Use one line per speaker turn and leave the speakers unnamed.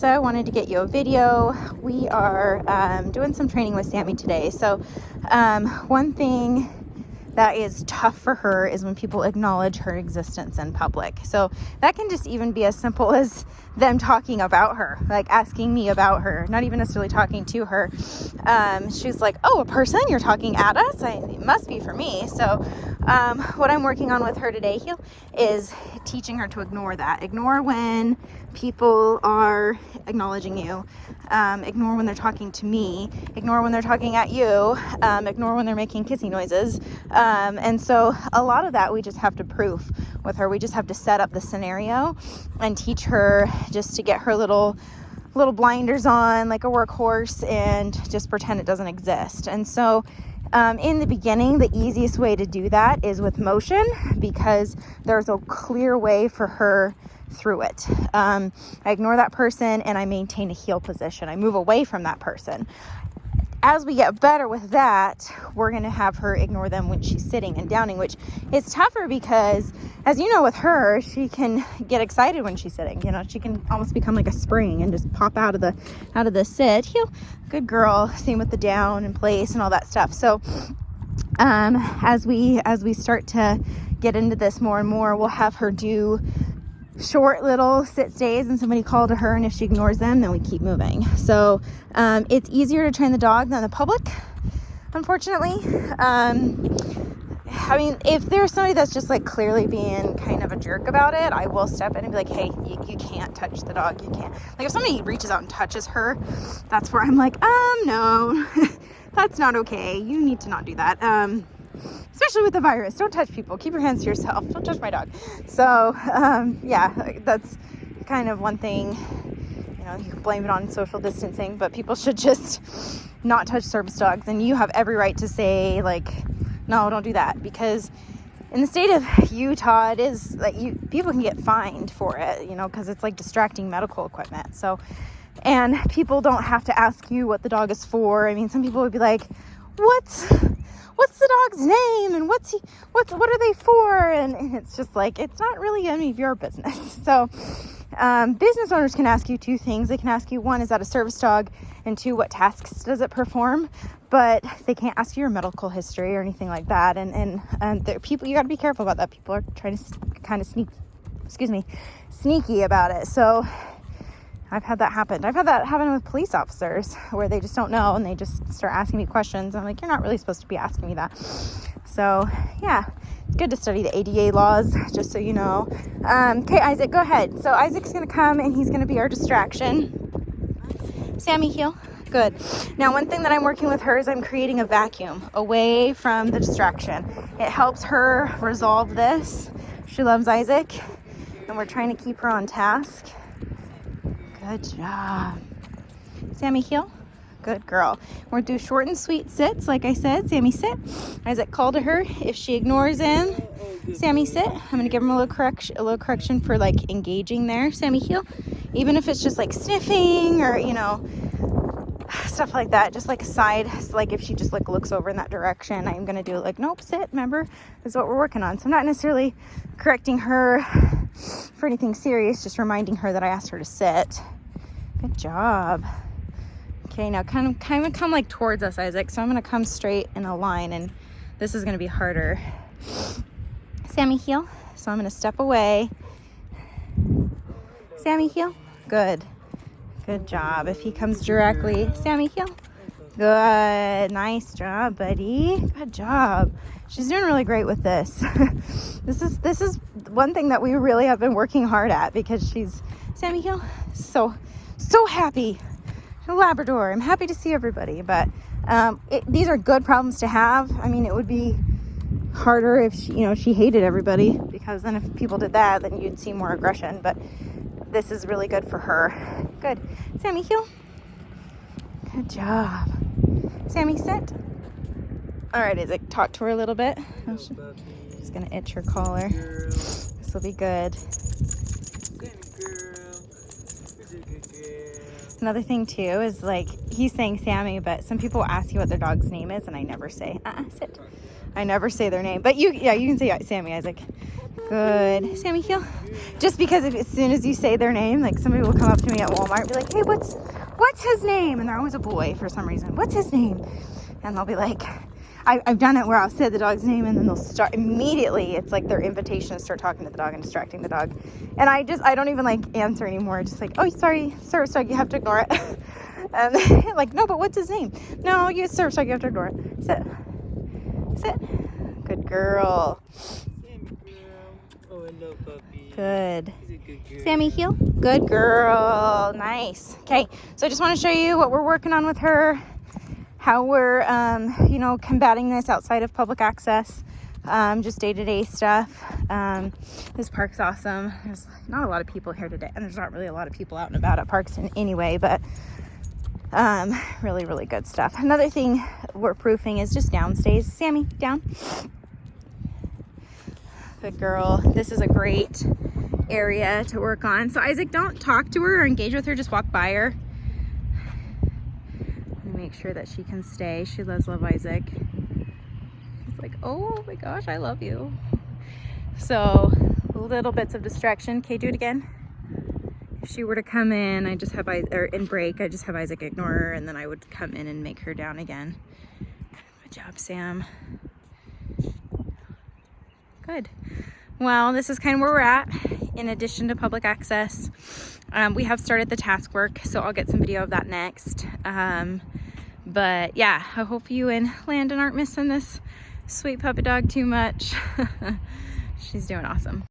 So I wanted to get you a video. We are doing some training with Sammy today. So one thing that is tough for her is when people acknowledge her existence in public. So that can just even be as simple as them talking about her, like asking me about her, not even necessarily talking to her. She's like, oh, a person? You're talking at us? It must be for me. So what I'm working on with her today is teaching her to ignore that. Ignore when people are acknowledging you. Ignore when they're talking to me. Ignore when they're talking at you. Ignore when they're making kissy noises. And so a lot of that we just have to proof with her. We just have to set up the scenario and teach her just to get her little blinders on like a workhorse and just pretend it doesn't exist. And so in the beginning, the easiest way to do that is with motion, because there's a clear way for her through it. I ignore that person and I maintain a heel position. I move away from that person. As we get better with that, we're going to have her ignore them when she's sitting and downing, which is tougher because, as you know, with her, she can get excited when she's sitting. You know, she can almost become like a spring and just pop out of the sit. Heel, good girl. Same with the down and place and all that stuff. So, as we start to get into this more and more, we'll have her do short little sit stays and somebody call to her, and if she ignores them, then we keep moving. So it's easier to train the dog than the public, unfortunately. I mean, if there's somebody that's just like clearly being kind of a jerk about it, I will step in and be like, hey, you can't touch the dog. You can't. Like if somebody reaches out and touches her, that's where I'm like, no, that's not okay. You need to not do that. Especially with the virus. Don't touch people. Keep your hands to yourself. Don't touch my dog. So, yeah, that's kind of one thing, you know, you can blame it on social distancing, but people should just not touch service dogs. And you have every right to say, like, no, don't do that. Because in the state of Utah, it is like people can get fined for it, you know, because it's like distracting medical equipment. So, and people don't have to ask you what the dog is for. I mean, some people would be like, what's the dog's name and what are they for? And it's just like, it's not really any of your business. So business owners can ask you two things. They can ask you, one, is that a service dog? And two, what tasks does it perform? But they can't ask you your medical history or anything like that. And there are people, you got to be careful about that. People are trying to kind of sneaky about it. So I've had that happen. I've had that happen with police officers where they just don't know and they just start asking me questions. I'm like, you're not really supposed to be asking me that. So yeah, it's good to study the ADA laws, just so you know. Okay, Isaac, go ahead. So Isaac's going to come and he's going to be our distraction. Sammy, heel. Good. Now, one thing that I'm working with her is I'm creating a vacuum away from the distraction. It helps her resolve this. She loves Isaac and we're trying to keep her on task. Good job. Sammy, heel. Good girl. We're going to do short and sweet sits. Like I said, Sammy, sit. Isaac, call to her. If she ignores him, Sammy, sit. I'm going to give him a little correction for like engaging there. Sammy, heel. Even if it's just like sniffing or, you know, stuff like that. Just like a side. So like if she just like looks over in that direction, I'm going to do like, nope, sit. Remember, this is what we're working on. So I'm not necessarily correcting her for anything serious, just reminding her that I asked her to sit. Good job. Okay, now kind of come like towards us, Isaac. So I'm going to come straight in a line, and this is going to be harder. Sammy, heel. So I'm going to step away. Sammy, heel. Good. Good job. If he comes directly, Sammy, heel. Good. Nice job, buddy. Good job. She's doing really great with this. This is one thing that we really have been working hard at, because she's, Sammy, heel, so happy. A Labrador. I'm happy to see everybody, but these are good problems to have. I mean, it would be harder if she hated everybody, because then if people did that, then you'd see more aggression. But this is really good for her. Good. Sammy, heel. Good job. Sammy, sit. All right, Isaac, talk to her a little bit. Just gonna itch her collar. This will be good. Another thing too is, like, he's saying Sammy, but some people ask you what their dog's name is, and I never say sit. I never say their name, but you can say Sammy, Isaac. Good. Sammy, heel. Just because if, as soon as you say their name, like somebody will come up to me at Walmart and be like, hey, what's his name? And they're always a boy for some reason. What's his name? And they'll be like, I've done it where I'll say the dog's name and then they'll start immediately. It's like their invitation to start talking to the dog and distracting the dog. And I don't even like answer anymore. Just like, oh, sorry, service dog, you have to ignore it. And like, no, but what's his name? No, you service dog, you have to ignore it. Sit. Sit. Good girl.
Oh, hello, puppy.
Good.
He's a good girl.
Sammy, heel. Good girl. Nice. Okay, so I just want to show you what we're working on with her, how we're, combating this outside of public access, just day-to-day stuff. This park's awesome. There's not a lot of people here today, and there's not really a lot of people out and about at parks anyway, but really, really good stuff. Another thing we're proofing is just downstays. Sammy, down. Good girl. This is a great area to work on. So Isaac, don't talk to her or engage with her, just walk by her. And make sure that she can stay. She does love Isaac. He's like, oh my gosh, I love you. So little bits of distraction. Okay, do it again. If she were to come in, I just have break, I just have Isaac ignore her, and then I would come in and make her down again. Good job, Sam. Good. Well, this is kind of where we're at. In addition to public access, we have started the task work, so I'll get some video of that next. But yeah, I hope you and Landon aren't missing this sweet puppy dog too much. She's doing awesome.